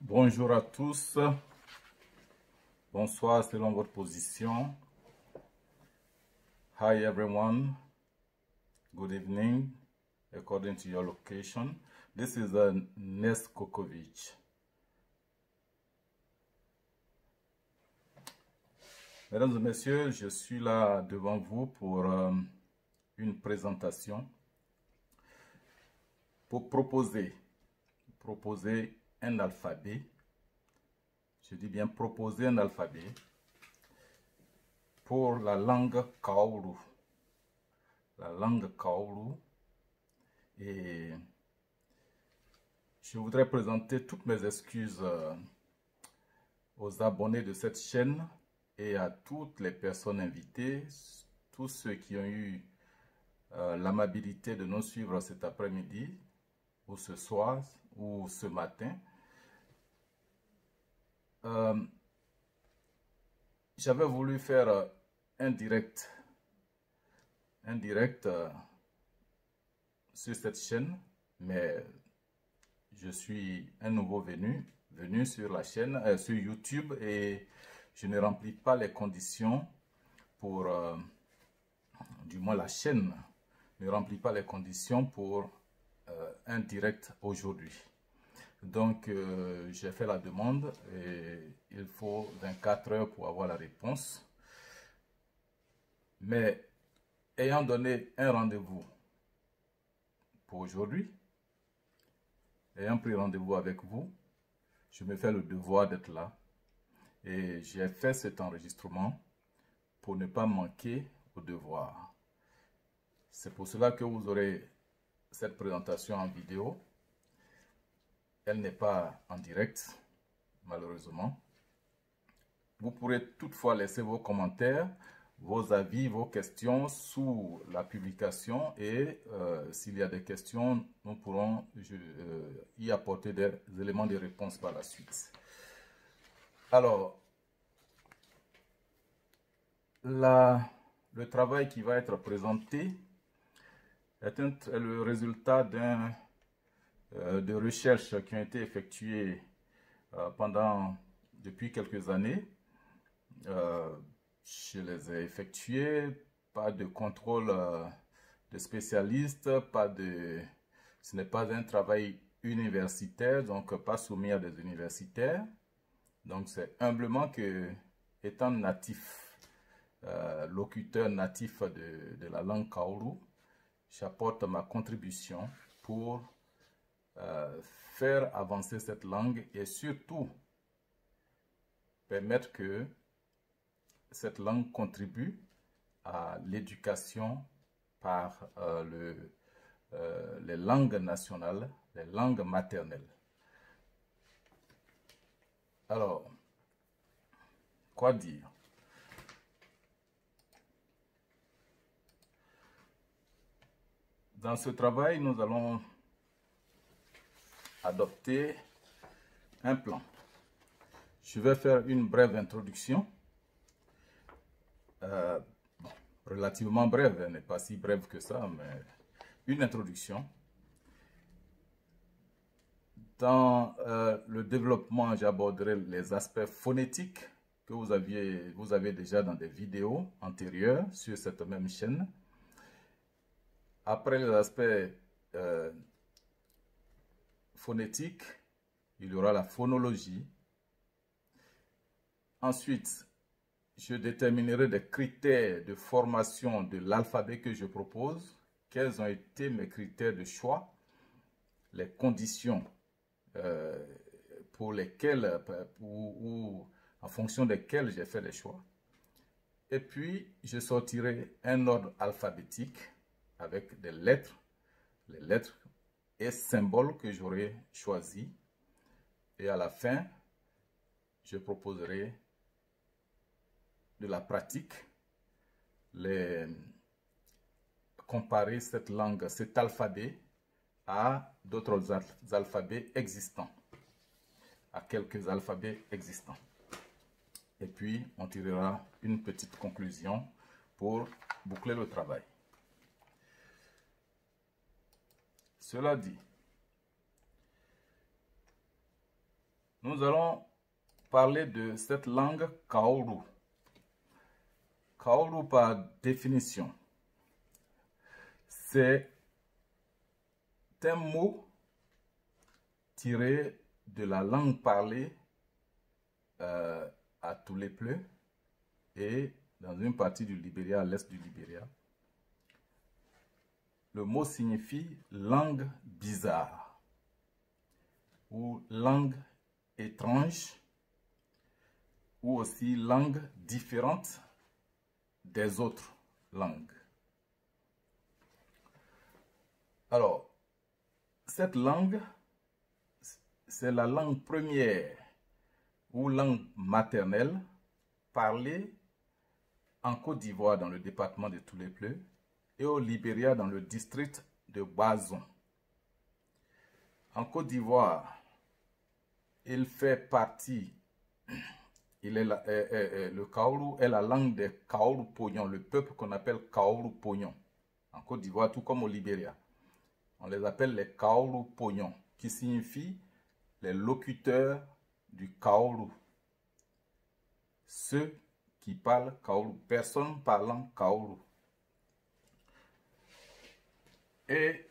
Bonjour à tous, bonsoir selon votre position. Hi everyone, good evening according to your location. This is Nes Kokovic. Mesdames et messieurs, je suis là devant vous pour une présentation pour proposer un alphabet. Je dis bien proposer un alphabet pour la langue Kaoru. La langue Kaoru. Et je voudrais présenter toutes mes excuses aux abonnés de cette chaîne et à toutes les personnes invitées, tous ceux qui ont eu l'amabilité de nous suivre cet après-midi ou ce soir ou ce matin. J'avais voulu faire un direct sur cette chaîne, mais je suis un nouveau venu sur la chaîne, sur YouTube, et je ne remplis pas les conditions pour, du moins la chaîne ne remplit pas les conditions pour un direct aujourd'hui. Donc, j'ai fait la demande et il faut 24 heures pour avoir la réponse. Mais ayant donné un rendez-vous pour aujourd'hui, ayant pris rendez-vous avec vous, je me fais le devoir d'être là. Et j'ai fait cet enregistrement pour ne pas manquer au devoir. C'est pour cela que vous aurez cette présentation en vidéo. Elle n'est pas en direct, malheureusement. Vous pourrez toutefois laisser vos commentaires, vos avis, vos questions sous la publication, et s'il y a des questions, nous pourrons y apporter des éléments de réponse par la suite. Alors, le travail qui va être présenté est le résultat de recherches qui ont été effectuées depuis quelques années. Je les ai effectuées, pas de contrôle de spécialistes, ce n'est pas un travail universitaire, donc pas soumis à des universitaires. Donc c'est humblement que, étant natif, locuteur natif de la langue Kaoru, j'apporte ma contribution pour faire avancer cette langue et surtout permettre que cette langue contribue à l'éducation par les langues nationales, les langues maternelles. Alors, quoi dire? Dans ce travail, nous allons adopter un plan. Je vais faire une brève introduction, relativement brève, elle n'est pas si brève que ça, mais une introduction. Dans le développement, j'aborderai les aspects phonétiques que vous avez déjà dans des vidéos antérieures sur cette même chaîne. Après les aspects phonétiques, il y aura la phonologie. Ensuite, je déterminerai des critères de formation de l'alphabet que je propose. Quels ont été mes critères de choix, les conditions pour lesquelles ou en fonction desquelles j'ai fait les choix. Et puis, je sortirai un ordre alphabétique avec des lettres, les lettres et symboles que j'aurai choisis. Et à la fin, je proposerai de la pratique, comparer cette langue, cet alphabet à d'autres alphabets existants, à quelques alphabets existants. Et puis, on tirera une petite conclusion pour boucler le travail. Cela dit, nous allons parler de cette langue kaoru. Kaoru, par définition, c'est un mot tiré de la langue parlée à Tulepule et dans une partie du Libéria, à l'est du Libéria. Le mot signifie langue bizarre ou langue étrange ou aussi langue différente des autres langues. Alors, cette langue, c'est la langue première ou langue maternelle parlée en Côte d'Ivoire dans le département de Tulepule et au Libéria dans le district de Boison. En Côte d'Ivoire, il fait partie, le Kaoru est la langue des Kaoru Pognon, le peuple qu'on appelle Kaoru Pognon. En Côte d'Ivoire, tout comme au Libéria. On les appelle les Kaoru Pognon, qui signifie les locuteurs du Kaoru. Ceux qui parlent Kaoru, personne parlant Kaoru. Et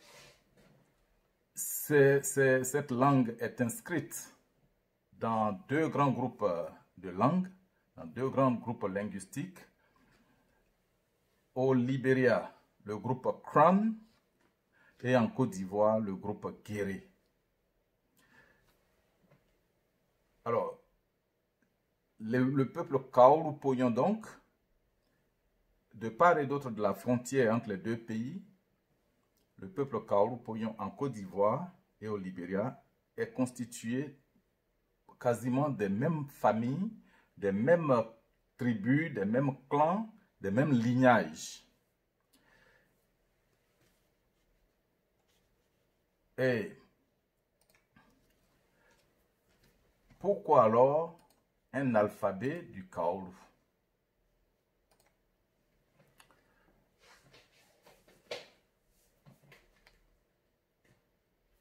cette langue est inscrite dans deux grands groupes de langues, dans deux grands groupes linguistiques. Au Libéria, le groupe Kran, et en Côte d'Ivoire, le groupe Guéré. Alors, le peuple Kaoru Pognon, donc, de part et d'autre de la frontière entre les deux pays, le peuple Kaoru Pognon en Côte d'Ivoire et au Libéria est constitué quasiment des mêmes familles, des mêmes tribus, des mêmes clans, des mêmes lignages. Et pourquoi alors un alphabet du Kaoru?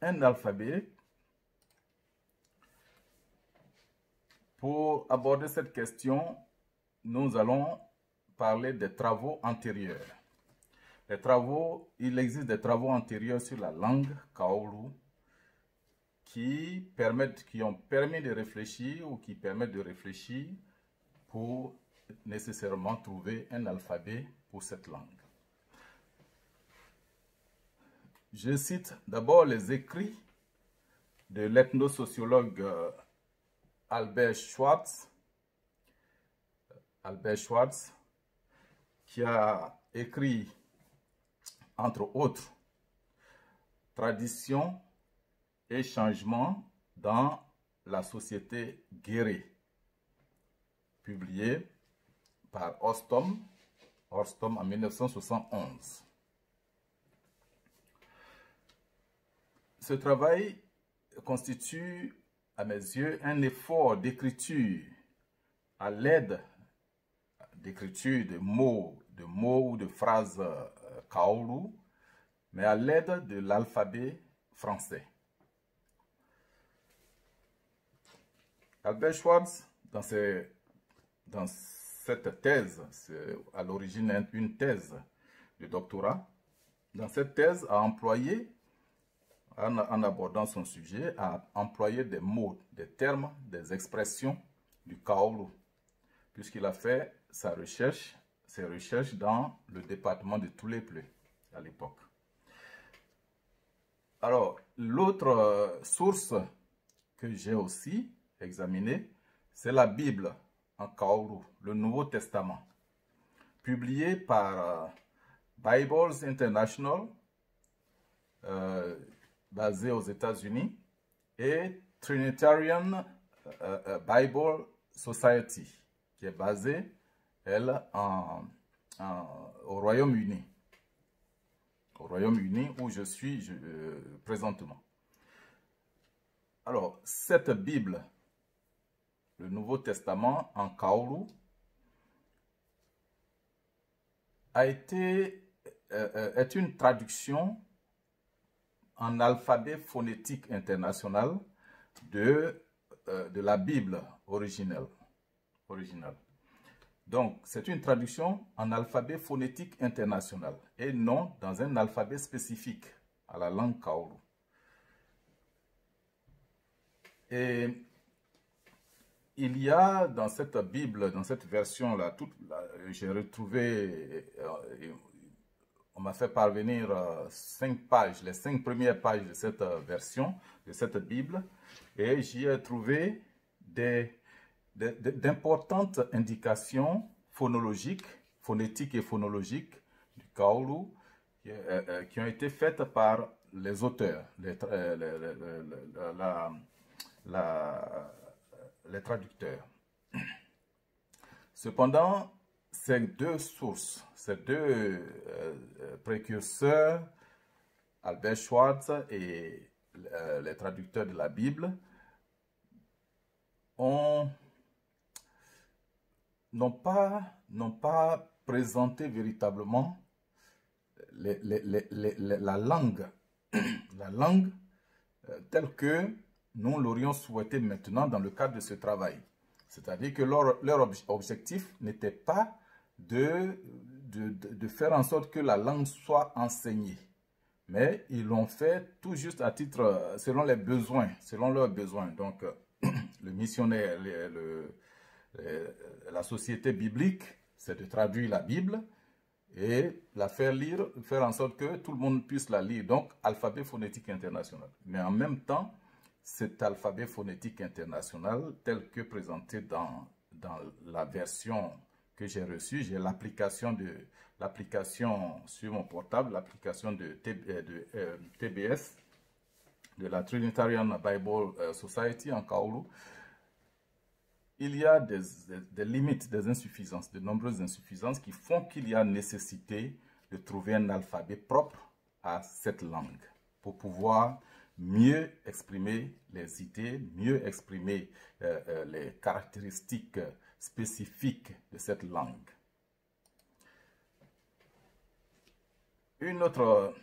Un alphabet. Pour aborder cette question, nous allons parler des travaux antérieurs. Il existe des travaux antérieurs sur la langue Kaoru qui ont permis de réfléchir ou qui permettent de réfléchir pour nécessairement trouver un alphabet pour cette langue. Je cite d'abord les écrits de l'ethnosociologue Albert Schweitzer, qui a écrit, entre autres, Traditions et changements dans la société Guéré, publié par Orstom en 1971. Ce travail constitue, à mes yeux, un effort d'écriture à l'aide d'écriture de mots ou de phrases Kaoru, mais à l'aide de l'alphabet français. Albert Schweitzer, dans cette thèse, c'est à l'origine une thèse de doctorat, dans cette thèse a employé, en abordant son sujet, a employé des mots, des termes, des expressions du Kaoru, puisqu'il a fait ses recherches dans le département de Tulepule à l'époque. Alors, l'autre source que j'ai aussi examinée, c'est la Bible en Kaoru, le Nouveau Testament, publié par Bibles International, basé aux États-Unis, et Trinitarian Bible Society, qui est basée, elle, au Royaume-Uni. Au Royaume-Uni où je suis présentement. Alors, cette Bible, le Nouveau Testament en Kaoru, est une traduction en alphabet phonétique international de de la Bible originelle. Donc, c'est une traduction en alphabet phonétique international et non dans un alphabet spécifique à la langue kaolu. Et il y a dans cette Bible, dans cette version-là, j'ai retrouvé, on m'a fait parvenir 5 pages, les 5 premières pages de cette version, de cette Bible, et j'y ai trouvé d'importantes indications phonologiques, phonétiques et phonologiques du kaolu qui ont été faites par les auteurs, les traducteurs. Cependant, ces deux sources, ces deux précurseurs, Albert Schweitz et les traducteurs de la Bible, n'ont pas présenté véritablement la langue telle que nous l'aurions souhaité maintenant dans le cadre de ce travail. C'est-à-dire que leur objectif n'était pas de faire en sorte que la langue soit enseignée, mais ils l'ont fait tout juste à titre, selon les besoins, selon leurs besoins. Donc, le missionnaire, la société biblique, c'est de traduire la Bible et la faire lire, faire en sorte que tout le monde puisse la lire. Donc, alphabet phonétique international. Mais en même temps, cet alphabet phonétique international, tel que présenté dans la version que j'ai reçue, j'ai l'application sur mon portable, l'application de TBS, de la Trinitarian Bible Society en kaolu. Il y a des limites, des insuffisances, de nombreuses insuffisances qui font qu'il y a nécessité de trouver un alphabet propre à cette langue pour pouvoir mieux exprimer les idées, mieux exprimer les caractéristiques spécifiques de cette langue. Une autre,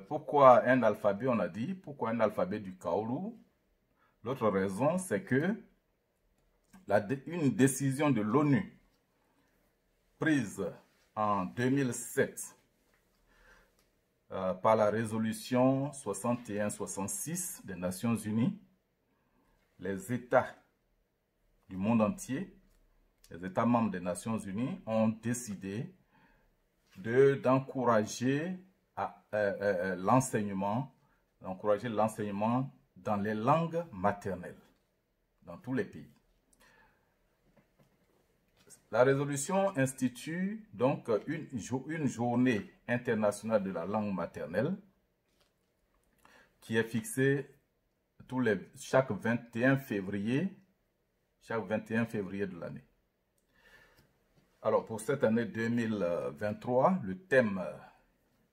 pourquoi un alphabet, on a dit, pourquoi un alphabet du kaolu? L'autre raison, c'est que une décision de l'ONU prise en 2007 par la résolution 61-66 des Nations Unies, les États du monde entier, les États membres des Nations Unies ont décidé d'encourager l'enseignement dans les langues maternelles, dans tous les pays. La résolution institue donc une journée internationale de la langue maternelle qui est fixée chaque 21 février de l'année. Alors pour cette année 2023, le thème,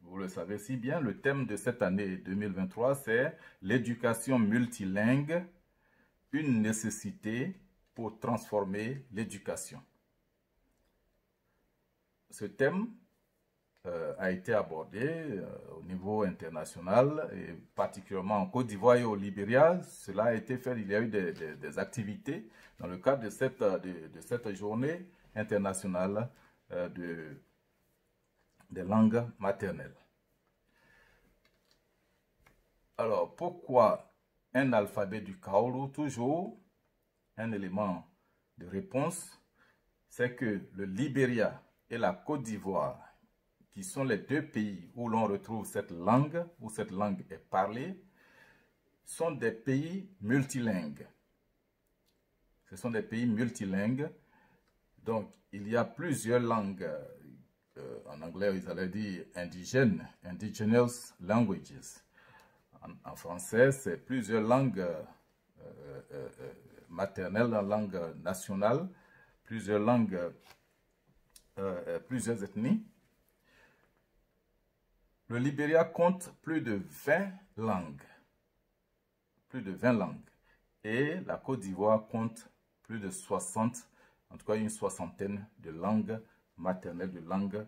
vous le savez si bien, le thème de cette année 2023, c'est l'éducation multilingue, une nécessité pour transformer l'éducation. Ce thème a été abordé au niveau international et particulièrement en Côte d'Ivoire et au Libéria. Cela a été fait, il y a eu des activités dans le cadre de cette journée internationale des langues maternelles. Alors, pourquoi un alphabet du kaolu? Toujours un élément de réponse, c'est que le Libéria et la Côte d'Ivoire, qui sont les deux pays où l'on retrouve cette langue, où cette langue est parlée, sont des pays multilingues. Ce sont des pays multilingues. Donc, il y a plusieurs langues, en anglais, ils allaient dire indigènes, indigenous languages. En français, c'est plusieurs langues maternelles, langues nationales, plusieurs langues, plusieurs ethnies. Le Libéria compte plus de 20 langues. Plus de 20 langues. Et la Côte d'Ivoire compte plus de 60, en tout cas une soixantaine de langues maternelles, de langues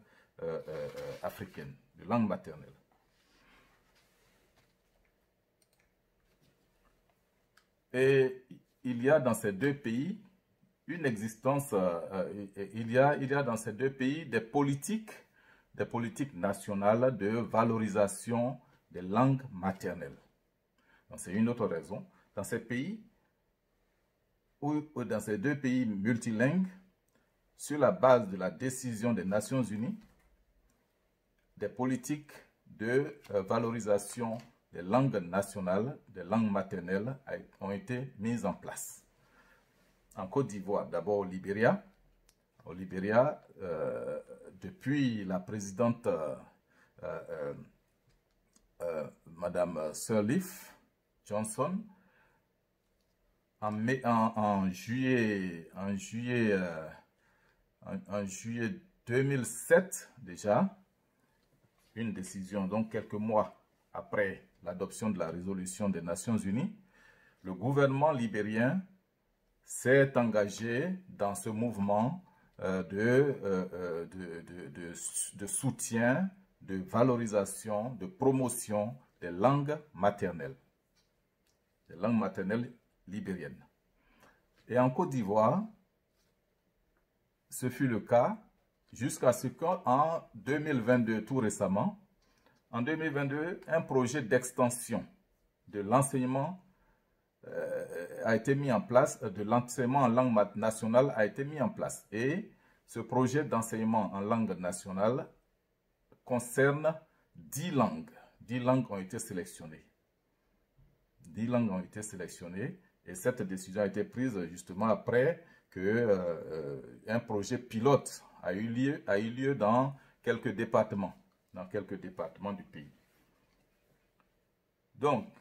africaines, de langues maternelles. Et il y a dans ces deux pays une existence, il y a dans ces deux pays des politiques nationales de valorisation des langues maternelles. C'est une autre raison. Dans ces pays, ou dans ces deux pays multilingues, sur la base de la décision des Nations Unies, des politiques de valorisation des langues nationales, des langues maternelles ont été mises en place. En Côte d'Ivoire, d'abord au Libéria. Au Libéria, depuis la présidente Madame Sirleaf Johnson, en juillet 2007 déjà, une décision, donc quelques mois après l'adoption de la résolution des Nations Unies, le gouvernement libérien s'est engagé dans ce mouvement de soutien, de valorisation, de promotion des langues maternelles libériennes. Et en Côte d'Ivoire, ce fut le cas jusqu'à ce qu'en 2022, tout récemment, en 2022, un projet d'extension de l'enseignement a été mis en place, de l'enseignement en langue nationale a été mis en place. Et ce projet d'enseignement en langue nationale concerne 10 langues. 10 langues ont été sélectionnées. 10 langues ont été sélectionnées et cette décision a été prise justement après que un projet pilote a eu lieu dans quelques départements du pays. Donc,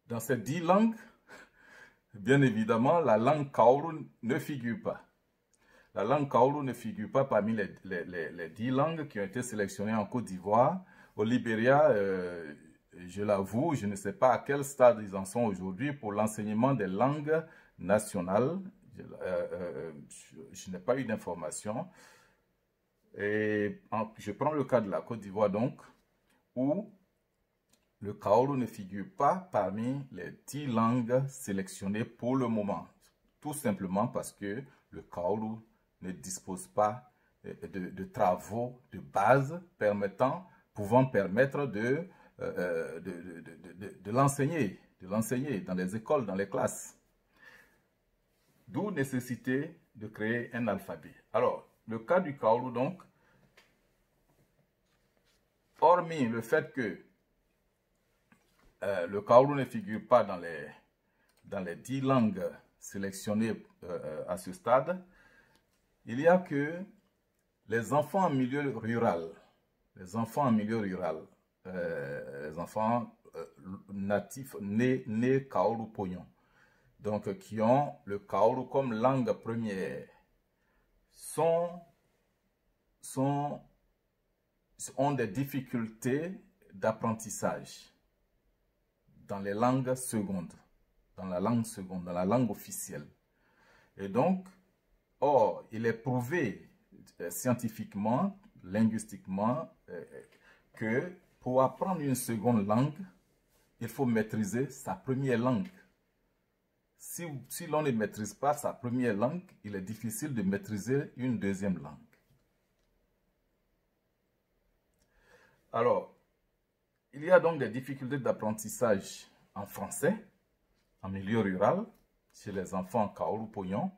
dans ces 10 langues, bien évidemment, la langue kaolu ne figure pas. La langue kaolu ne figure pas parmi les 10 langues qui ont été sélectionnées en Côte d'Ivoire. Au Libéria, je l'avoue, je ne sais pas à quel stade ils en sont aujourd'hui pour l'enseignement des langues nationales. Je n'ai pas eu d'informations. Et je prends le cas de la Côte d'Ivoire donc, où le kaolu ne figure pas parmi les 10 langues sélectionnées pour le moment. Tout simplement parce que le kaolu ne dispose pas de travaux de base pouvant permettre de l'enseigner dans les écoles, dans les classes. D'où nécessité de créer un alphabet. Alors, le cas du kaolu donc, hormis le fait que le kaolu ne figure pas dans les 10 langues sélectionnées à ce stade, il y a que les enfants en milieu rural, les enfants natifs nés kaolu pognon, donc qui ont le kaolu comme langue première, ont des difficultés d'apprentissage dans les langues secondes, dans la langue officielle. Et donc, il est prouvé scientifiquement, linguistiquement, que pour apprendre une seconde langue, il faut maîtriser sa première langue. Si l'on ne maîtrise pas sa première langue, il est difficile de maîtriser une deuxième langue. Alors, il y a donc des difficultés d'apprentissage en français, en milieu rural, chez les enfants kaolu pognon.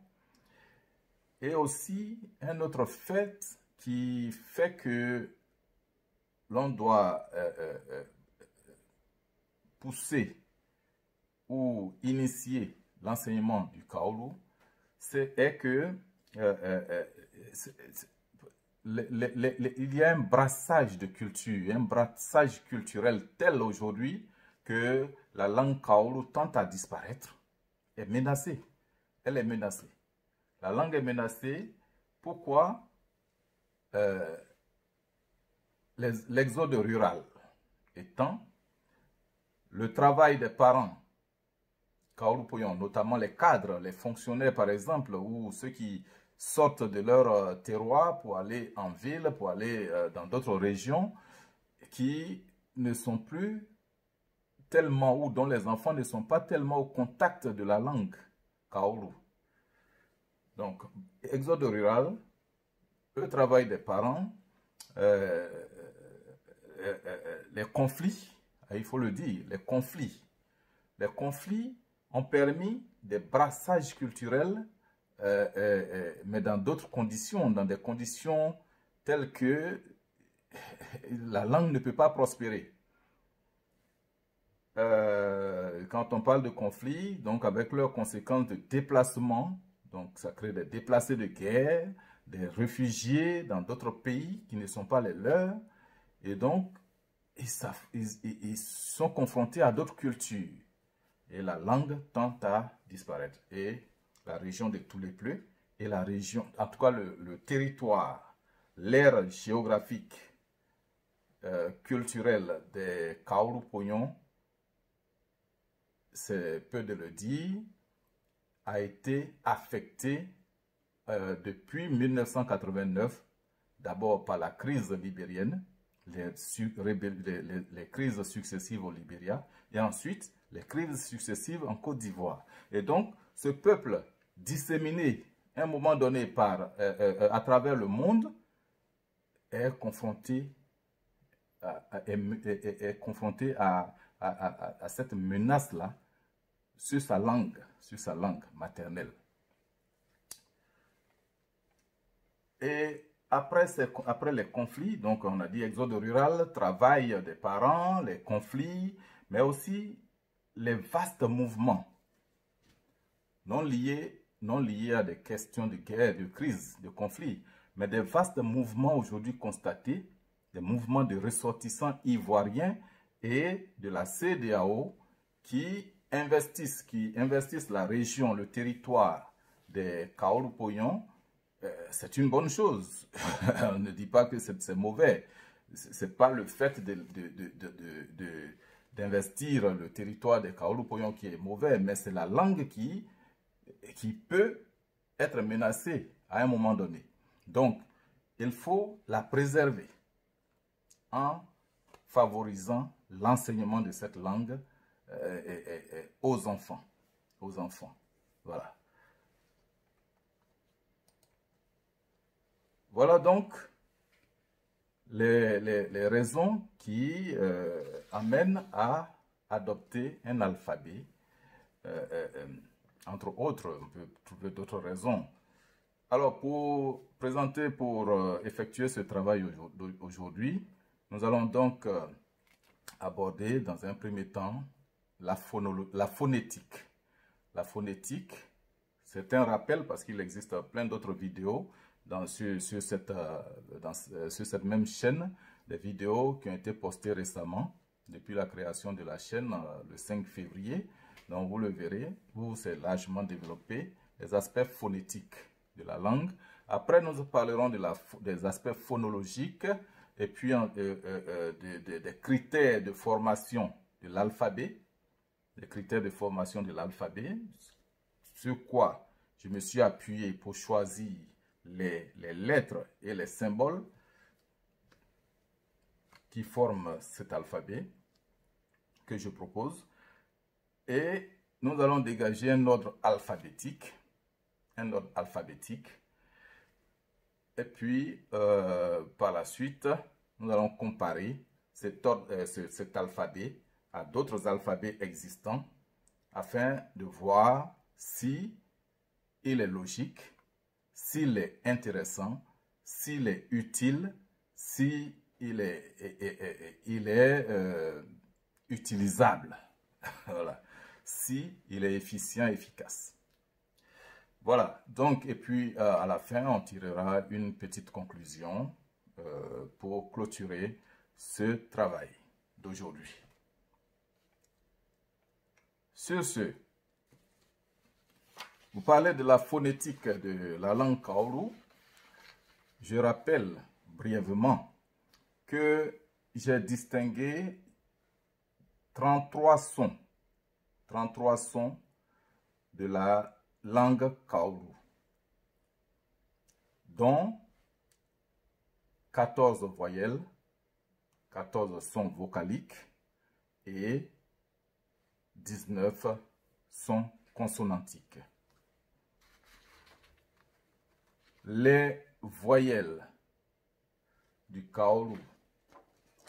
Et aussi un autre fait qui fait que l'on doit pousser ou initier l'enseignement du kaolu, est que il y a un brassage de culture, un brassage culturel tel aujourd'hui que la langue kaolu tente à disparaître, est menacée. Elle est menacée. La langue est menacée. Pourquoi? L'exode rural étant, le travail des parents kaolu pognon, notamment les cadres, les fonctionnaires par exemple, ou ceux qui sortent de leur terroir pour aller en ville, pour aller dans d'autres régions, qui ne sont plus tellement, ou dont les enfants ne sont pas tellement au contact de la langue Kaoru. Donc, exode rural, le travail des parents, les conflits, il faut le dire, les conflits ont permis des brassages culturels, mais dans d'autres conditions, dans des conditions telles que la langue ne peut pas prospérer. Quand on parle de conflits, donc avec leurs conséquences de déplacement, donc ça crée des déplacés de guerre, des réfugiés dans d'autres pays qui ne sont pas les leurs, et donc ils sont confrontés à d'autres cultures, et la langue tend à disparaître. Et la région de Toulepleu, et la région, en tout cas le territoire, l'aire géographique, culturelle des Kaoru-Pognon, c'est peu de le dire, a été affecté depuis 1989, d'abord par la crise libérienne, les crises successives au Libéria, et ensuite les crises successives en Côte d'Ivoire. Et donc, ce peuple disséminé à un moment donné à travers le monde est confronté à cette menace-là sur sa langue maternelle. Et après les conflits, donc on a dit exode rural, travail des parents, les conflits, mais aussi les vastes mouvements non liés à des questions de guerre, de crise, de conflit, mais des vastes mouvements aujourd'hui constatés, des mouvements de ressortissants ivoiriens et de la CEDEAO qui investissent la région, le territoire des Kaoru-Pognon. C'est une bonne chose. On ne dit pas que c'est mauvais. Ce n'est pas le fait d'investir le territoire des Kaoru-Pognon qui est mauvais, mais c'est la langue qui peut être menacée à un moment donné. Donc, il faut la préserver en favorisant l'enseignement de cette langue aux enfants. Voilà. Voilà donc les raisons qui amènent à adopter un alphabet. Entre autres, on peut trouver d'autres raisons. Alors, pour effectuer ce travail aujourd'hui, nous allons donc aborder dans un premier temps la phonétique. La phonétique, c'est un rappel parce qu'il existe plein d'autres vidéos sur cette même chaîne, des vidéos qui ont été postées récemment depuis la création de la chaîne le 5 février. Donc vous le verrez, où c'est largement développé, les aspects phonétiques de la langue. Après, nous parlerons des aspects phonologiques et puis des critères de formation de l'alphabet. Les critères de formation de l'alphabet, sur quoi je me suis appuyé pour choisir les lettres et les symboles qui forment cet alphabet que je propose. Et nous allons dégager un ordre alphabétique. Et puis, par la suite, nous allons comparer cet alphabet à d'autres alphabets existants afin de voir si il est logique, s'il est intéressant, s'il est utile, s'il est utilisable. Voilà. Si il est efficient, efficace. Voilà. Donc, et puis à la fin, on tirera une petite conclusion pour clôturer ce travail d'aujourd'hui. Sur ce, vous parlez de la phonétique de la langue Kaoru. Je rappelle brièvement que j'ai distingué 33 sons de la langue Kaoru, dont 14 voyelles, 14 sons vocaliques et 19 sons consonantiques. les voyelles du kaolu,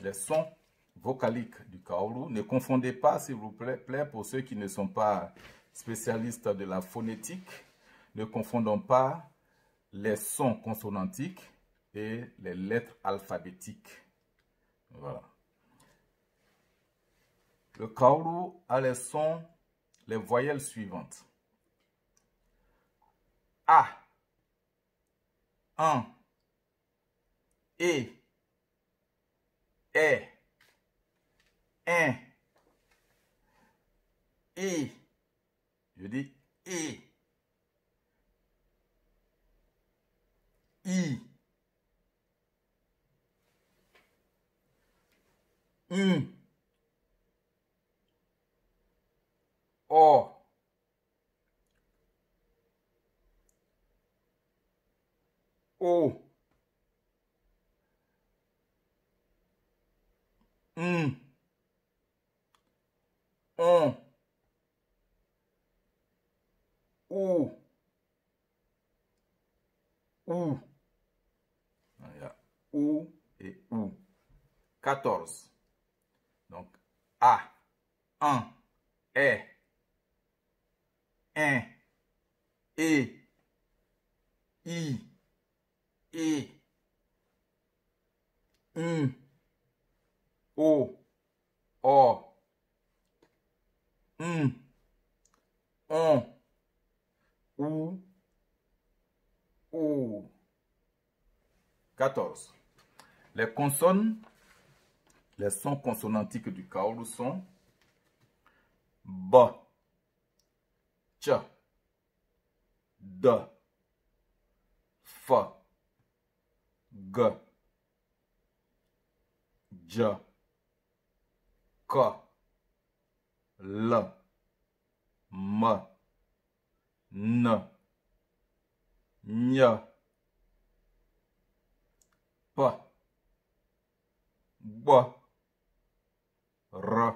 les sons vocaliques du kaolu. Ne confondez pas, s'il vous plaît, pour ceux qui ne sont pas spécialistes de la phonétique, ne confondons pas les sons consonantiques et les lettres alphabétiques. Voilà. Le kaolu a les sons, les voyelles suivantes. A, un, E, un, I, je dis I, O, O, on, ou. Il y a ou et ou. 14. Donc, A, un, E, un, E, I, O, on, ou. 14. Les consonnes, les sons consonantiques du kaolu sont B, Ch, D, F, G, J, K, L, M, N, Ñ, P, B, R,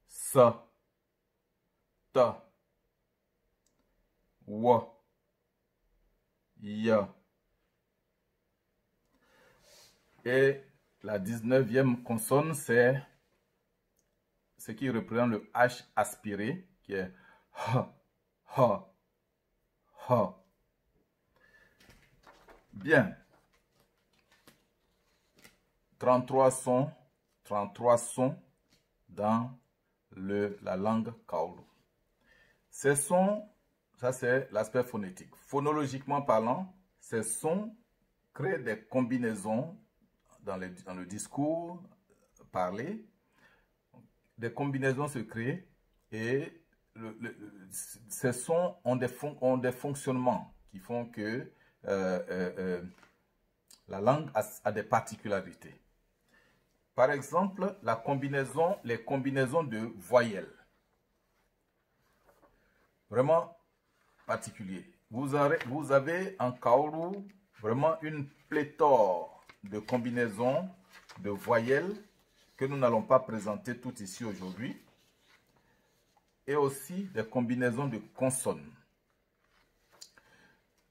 S, T, W, Y. Et la 19e consonne, c'est ce qui représente le H aspiré, qui est H, H, H. Bien. 33 sons dans la langue kaolu. Ces sons, ça c'est l'aspect phonétique. Phonologiquement parlant, ces sons créent des combinaisons dans le discours parlé. Des combinaisons se créent et ces sons ont des fonctionnements qui font que la langue a des particularités. Par exemple, les combinaisons de voyelles. Vraiment particulier. Vous avez en kaolu vraiment une pléthore de combinaisons de voyelles que nous n'allons pas présenter toutes ici aujourd'hui. Et aussi des combinaisons de consonnes.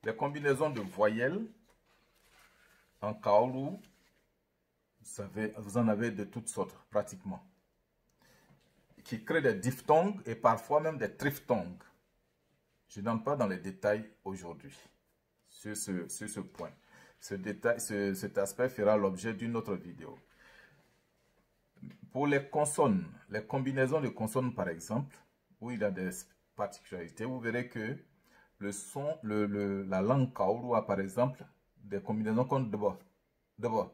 Les combinaisons de voyelles en kaolu, vous en avez de toutes sortes, pratiquement, qui créent des diphtongues et parfois même des triphtongues. Je n'entre pas dans les détails aujourd'hui sur ce point. Cet aspect fera l'objet d'une autre vidéo. Pour les consonnes, les combinaisons de consonnes par exemple, où il y a des particularités, vous verrez que la langue kaolu a par exemple des combinaisons comme deba, deba.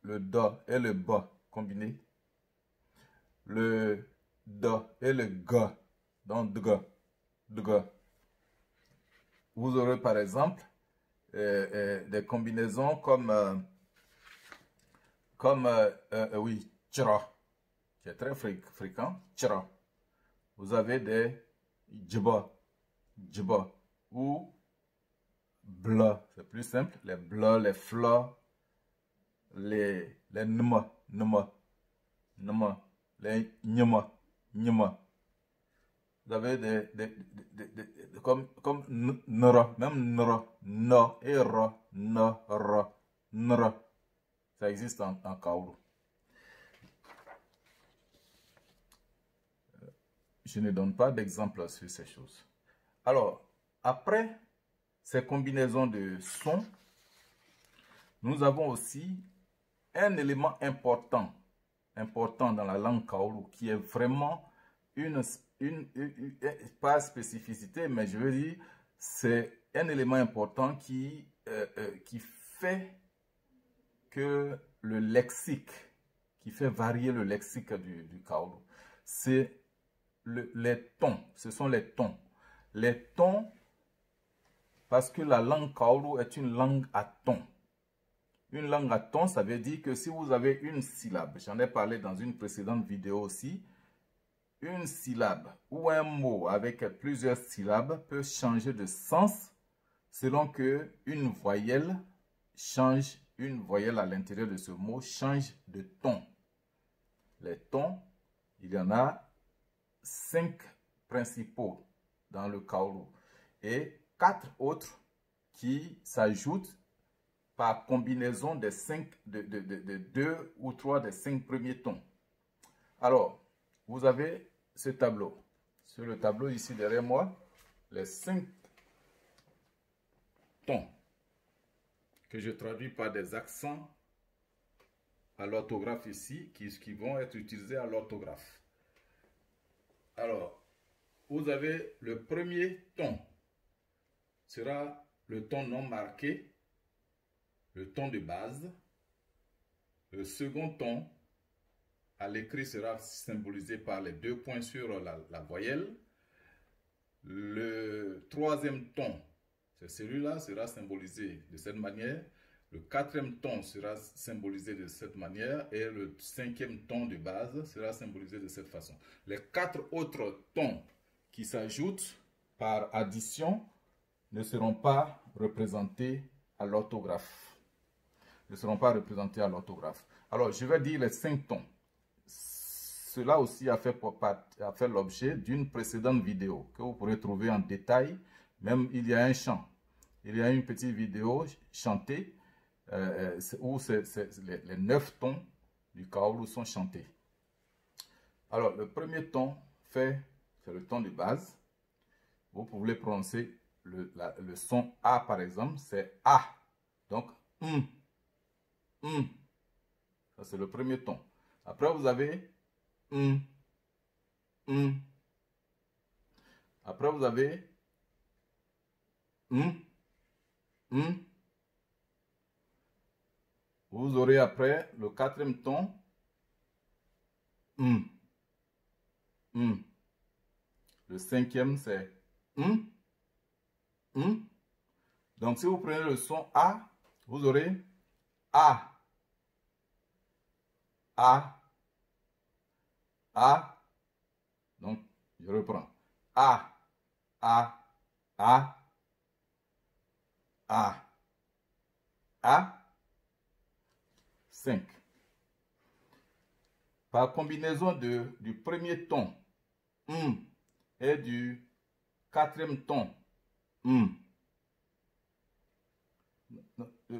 Le do et le ba combinés. Le do et le ga. Donc dga, dga. Vous aurez par exemple des combinaisons comme oui, tchra, qui est très fréquent, tchra. Vous avez des djba, djba, ou bla, c'est plus simple, les bla, les fla, les nma, nma, nma, les nyama, nyama. vous avez comme nr, même nr, no et r, nr, nr. Ça existe en kaoru. Je ne donne pas d'exemple sur ces choses. Alors, après ces combinaisons de sons, nous avons aussi un élément important dans la langue kaoru qui est vraiment pas spécificité, mais je veux dire, c'est un élément important qui fait que le lexique, qui fait varier le lexique du kaoru, c'est les tons, ce sont les tons. Les tons, parce que la langue kaoru est une langue à tons. Une langue à tons, ça veut dire que si vous avez une syllabe, j'en ai parlé dans une précédente vidéo aussi, une syllabe ou un mot avec plusieurs syllabes peut changer de sens selon que une voyelle à l'intérieur de ce mot change de ton. Les tons, il y en a 5 principaux dans le kaoru et 4 autres qui s'ajoutent par combinaison des 2 ou 3 des 5 premiers tons. Alors, vous avez ce tableau. Sur le tableau ici derrière moi, les 5 tons que je traduis par des accents à l'orthographe ici, qui vont être utilisés à l'orthographe. Alors, vous avez le premier ton, sera le ton non marqué, le ton de base. Le second ton, à l'écrit, sera symbolisé par les 2 points sur la voyelle. Le troisième ton, c'est celui-là, sera symbolisé de cette manière. Le 4e ton sera symbolisé de cette manière et le 5e ton de base sera symbolisé de cette façon. Les 4 autres tons qui s'ajoutent par addition ne seront pas représentés à l'orthographe. Alors, je vais dire les 5 tons. Cela aussi a fait l'objet d'une précédente vidéo que vous pourrez trouver en détail. Même il y a un chant. Il y a une petite vidéo chantée où les 9 tons du kaoru sont chantés. Alors, le premier ton, c'est le ton de base. Vous pouvez prononcer le son A, par exemple, c'est A. Donc, ça, c'est le premier ton. Après, vous avez Après, vous avez Vous aurez après le 4e ton. Le 5e, c'est Donc, si vous prenez le son A, vous aurez A. Donc, je reprends. A. 5. Par combinaison du premier ton et du 4e ton.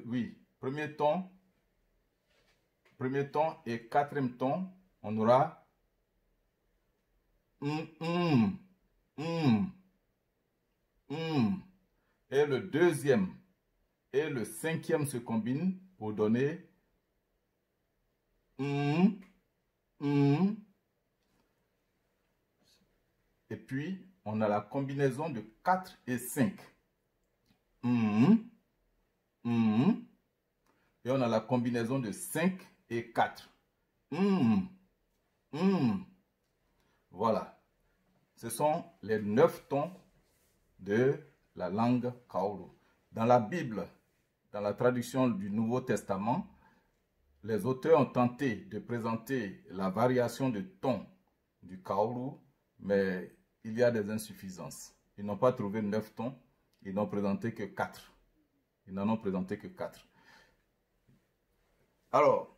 Oui, premier ton et 4e ton, on aura et le 2e et le 5e se combinent pour donner et puis on a la combinaison de 4 et 5. Et on a la combinaison de 5 et 4. Voilà. Ce sont les 9 tons de la langue kaoru. Dans la Bible, dans la traduction du Nouveau Testament, les auteurs ont tenté de présenter la variation de tons du kaoru, mais il y a des insuffisances. Ils n'ont pas trouvé 9 tons, ils n'ont présenté que 4. Ils n'en ont présenté que 4. Alors,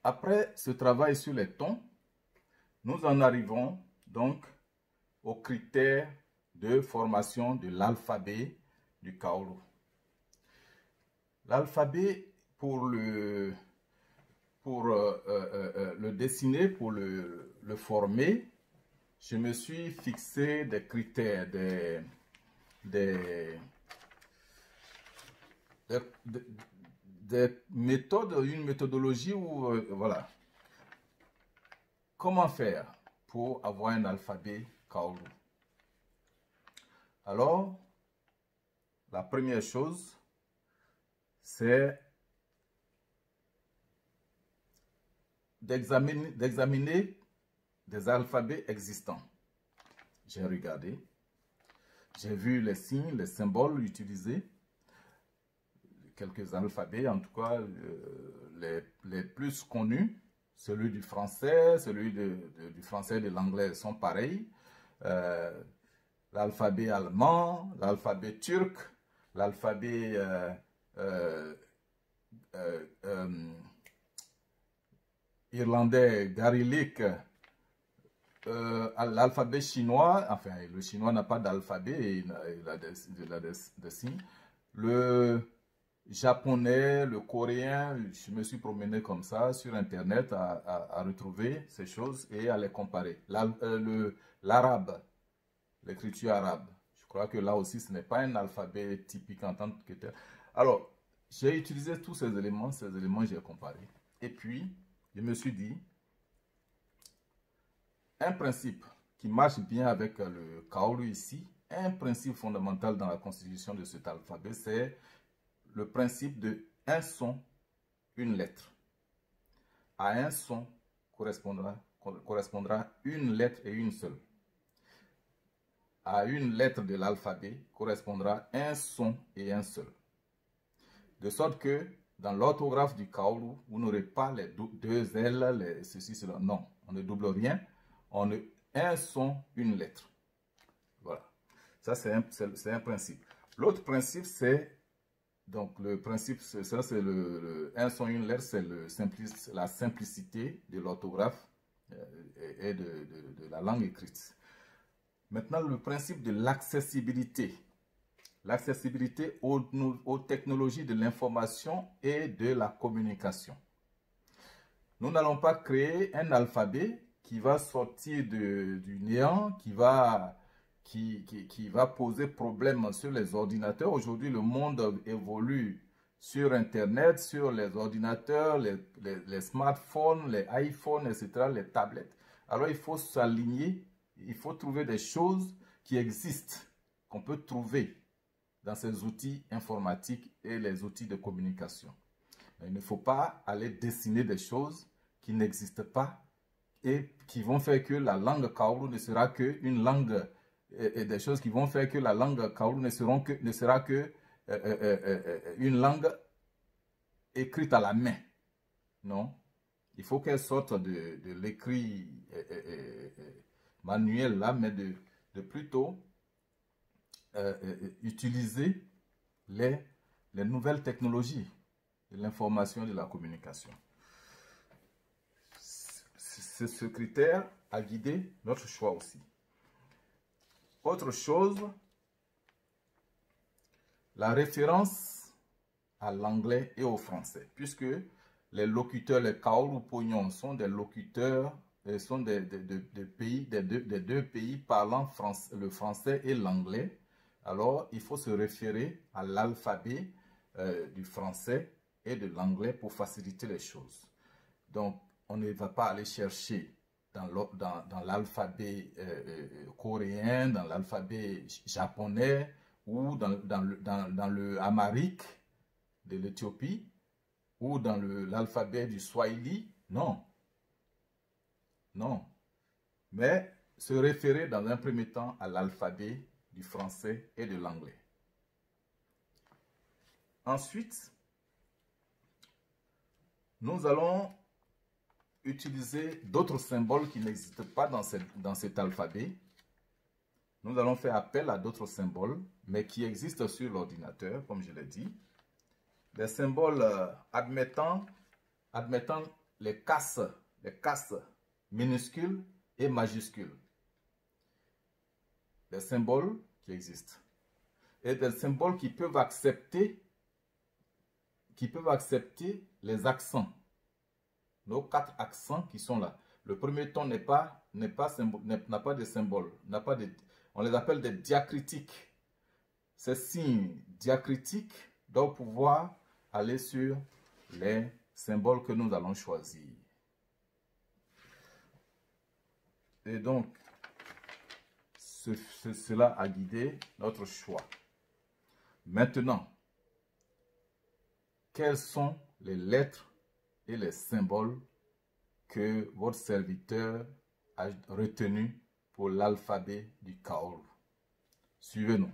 après ce travail sur les tons, nous en arrivons donc aux critères de formation de l'alphabet du Kaolo. L'alphabet, pour le dessiner, pour le former, je me suis fixé des critères, des méthodes, une méthodologie où, voilà. Comment faire pour avoir un alphabet Kaolo? Alors, la première chose, c'est d'examiner des alphabets existants. J'ai regardé, j'ai vu les signes, les symboles utilisés, quelques alphabets, en tout cas les plus connus, celui du français, celui du français et de l'anglais sont pareils. L'alphabet allemand, l'alphabet turc, l'alphabet irlandais gaélique, l'alphabet chinois, enfin le chinois n'a pas d'alphabet, il a des signes. Le japonais, le coréen, je me suis promené comme ça sur internet à retrouver ces choses et à les comparer. L'arabe, l'écriture arabe, je crois que là aussi ce n'est pas un alphabet typique en tant que tel. Alors, j'ai utilisé tous ces éléments j'ai comparé. Et puis, je me suis dit, un principe qui marche bien avec le Kaolo ici, un principe fondamental dans la constitution de cet alphabet, c'est le principe de un son, une lettre. À un son correspondra une lettre et une seule. À une lettre de l'alphabet correspondra un son et un seul. De sorte que dans l'orthographe du Kaolo, vous n'aurez pas les deux L, ceci, cela. Non, on ne double rien. On a un son, une lettre. Voilà. Ça, c'est un principe. L'autre principe, c'est, donc le principe, ça c'est un son, une lettre, c'est la simplicité de l'orthographe et de la langue écrite. Maintenant, le principe de l'accessibilité. L'accessibilité aux technologies de l'information et de la communication. Nous n'allons pas créer un alphabet qui va sortir du néant, qui va poser problème sur les ordinateurs. Aujourd'hui, le monde évolue sur Internet, sur les ordinateurs, les smartphones, les iPhones, etc., les tablettes. Alors, il faut s'aligner, il faut trouver des choses qui existent, qu'on peut trouver dans ces outils informatiques et les outils de communication. Mais il ne faut pas aller dessiner des choses qui n'existent pas et qui vont faire que la langue Kaolo ne sera qu'une langue, et des choses qui vont faire que la langue Kaolo ne sera que une langue écrite à la main. Non. Il faut qu'elle sorte de l'écrit manuel là, mais de plutôt utiliser les nouvelles technologies de l'information et de la communication. Ce critère a guidé notre choix aussi. Autre chose, la référence à l'anglais et au français, puisque les locuteurs, les Kaolo Pognon, sont des locuteurs, sont des deux pays parlant le français et l'anglais. Alors, il faut se référer à l'alphabet du français et de l'anglais pour faciliter les choses. Donc, on ne va pas aller chercher dans l'alphabet coréen, dans l'alphabet japonais ou dans le amharique de l'Éthiopie ou dans l'alphabet du Swahili. Non. Non. Mais se référer dans un premier temps à l'alphabet du français et de l'anglais. Ensuite, nous allons utiliser d'autres symboles qui n'existent pas dans cet alphabet. Nous allons faire appel à d'autres symboles, mais qui existent sur l'ordinateur, comme je l'ai dit. Des symboles admettant les casses minuscules et majuscules. des symboles qui existent et des symboles qui peuvent accepter les accents. Nos 4 accents qui sont là. Le premier ton n'a pas de symbole, on les appelle des diacritiques. Ces signes diacritiques doivent pouvoir aller sur les symboles que nous allons choisir. Et donc, cela a guidé notre choix. Maintenant, quelles sont les lettres et les symboles que votre serviteur a retenus pour l'alphabet du Kaolu? Suivez-nous.